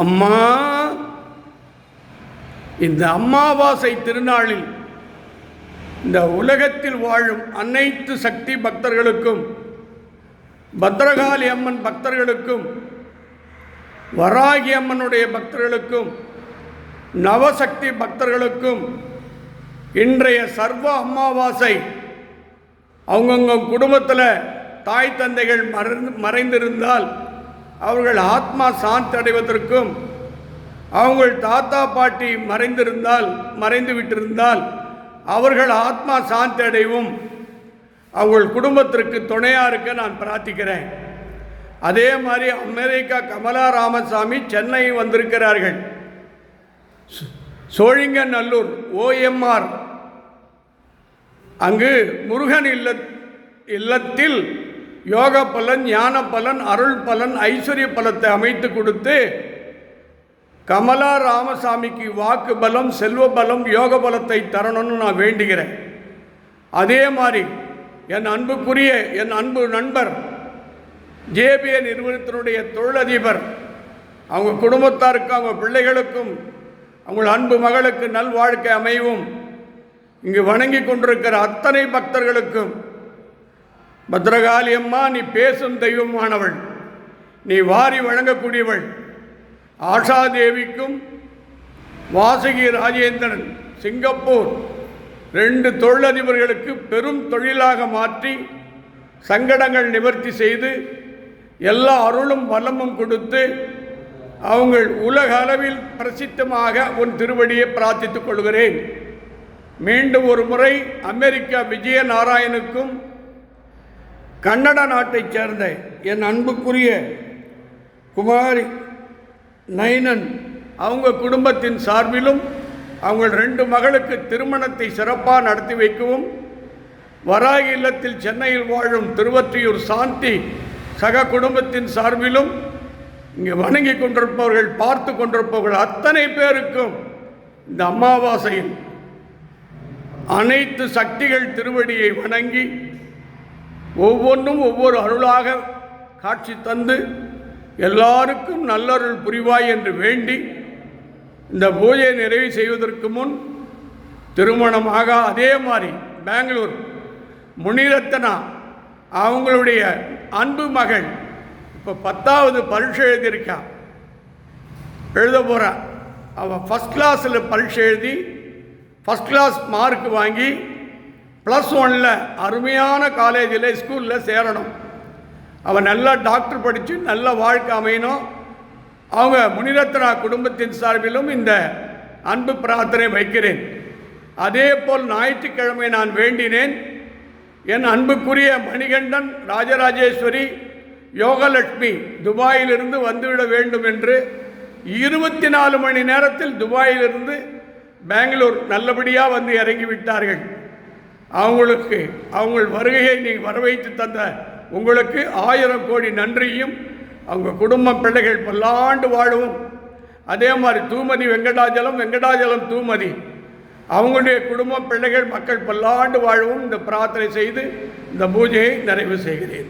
அம்மா, இந்த அமாவாசை திருநாளில் இந்த உலகத்தில் வாழும் அனைத்து சக்தி பக்தர்களுக்கும், பத்ரகாளி அம்மன் பக்தர்களுக்கும், வராகி அம்மனுடைய பக்தர்களுக்கும், நவசக்தி பக்தர்களுக்கும் இன்றைய சர்வ அமாவாசை அவங்கவுங்க குடும்பத்தில் தாய் தந்தைகள் மறைந்திருந்தால் அவர்கள் ஆத்மா சாந்தி அடைவதற்கும், அவங்கள் தாத்தா பாட்டி மறைந்து விட்டிருந்தால் அவர்கள் ஆத்மா சாந்தி அடைவும் அவங்கள் குடும்பத்திற்கு துணையாக இருக்க நான் பிரார்த்திக்கிறேன். அதே மாதிரி அமெரிக்கா கமலா ராமசாமி சென்னை வந்திருக்கிறார்கள். சோழிங்கநல்லூர் OMR அங்கு முருகன் இல்லத்தில் யோக பலன், ஞான பலன், அருள் பலன், ஐஸ்வர்ய பலத்தை அமைத்து கொடுத்து கமலா ராமசாமிக்கு வாக்கு பலம், செல்வ பலம், யோக பலத்தை தரணும்னு நான் வேண்டுகிறேன். அதே மாதிரி என் அன்பு நண்பர் JBA நிறுவனத்தினுடைய தொழிலதிபர் அவங்க குடும்பத்தாருக்கு, அவங்க பிள்ளைகளுக்கும், அவங்க அன்பு மகளுக்கு நல்வாழ்க்கை அமைவும் இங்கு வணங்கி கொண்டிருக்கிற அத்தனை பக்தர்களுக்கும், பத்ரகாளி அம்மா நீ பேசும் தெய்வமானவள், நீ வாரி வழங்கக்கூடியவள். ஆஷாதேவிக்கும் வாசுகி ராஜேந்திரன் சிங்கப்பூர் 2 தொழிலதிபர்களுக்கு பெரும் தொழிலாக மாற்றி சங்கடங்கள் நிவர்த்தி செய்து எல்லா அருளும் வளமும் கொடுத்து அவங்கள் உலக அளவில் பிரசித்தமாக உன் திருவடியை பிரார்த்தித்துக் கொள்கிறேன். மீண்டும் ஒரு முறை அமெரிக்கா விஜயநாராயணுக்கும் கன்னட நாட்டைச் சேர்ந்த என் அன்புக்குரிய குமாரி நைனன் அவங்க குடும்பத்தின் சார்பிலும் அவங்கள் 2 மகளுக்கு திருமணத்தை சிறப்பாக நடத்தி வைக்கவும், வராகி இல்லத்தில் சென்னையில் வாழும் திருவொற்றியூர் சாந்தி சக குடும்பத்தின் சார்பிலும் இங்கே வணங்கி கொண்டிருப்பவர்கள், பார்த்து கொண்டிருப்பவர்கள் அத்தனை பேருக்கும் இந்த அமாவாசையில் அனைத்து சக்திகள் திருவடியை வணங்கி ஒவ்வொன்றும் ஒவ்வொரு அருளாக காட்சி தந்து எல்லாருக்கும் நல்லருள் புரிவாய் என்று வேண்டி இந்த பூஜையை நிறைவு செய்வதற்கு முன் திருமணமாக அதே மாதிரி பெங்களூர் முனிரத்னா அவங்களுடைய அன்பு மகள் இப்போ 10வது பரீட்சை எழுதியிருக்கா, எழுத போகிறா. அவள் ஃபஸ்ட் கிளாஸில் பரீட்சை எழுதி ஃபஸ்ட் கிளாஸ் மார்க் வாங்கி +1 அருமையான காலேஜில் ஸ்கூலில் சேரணும். அவன் நல்லா டாக்டர் படித்து நல்ல வாழ்க்கை அமையணும். அவங்க முனிரத்னா குடும்பத்தின் சார்பிலும் இந்த அன்பு பிரார்த்தனை வைக்கிறேன். அதே போல் ஞாயிற்றுக்கிழமை நான் வேண்டினேன், என் அன்புக்குரிய மணிகண்டன், ராஜராஜேஸ்வரி, யோகலட்சுமி துபாயிலிருந்து வந்துவிட வேண்டும் என்று 24 மணி நேரத்தில் துபாயிலிருந்து பெங்களூர் நல்லபடியாக வந்து இறங்கிவிட்டார்கள். அவங்கள் வருகையை நீ வரவைத்து தந்த உங்களுக்கு 1000 கோடி நன்றியும், அவங்க குடும்ப பிள்ளைகள் பல்லாண்டு வாழவும். அதே மாதிரி தூமதி வெங்கடாஜலம் தூமதி அவங்களுடைய குடும்ப பிள்ளைகள் மக்கள் பல்லாண்டு வாழவும் இந்த பிரார்த்தனை செய்து இந்த பூஜையை நிறைவு செய்கிறேன்.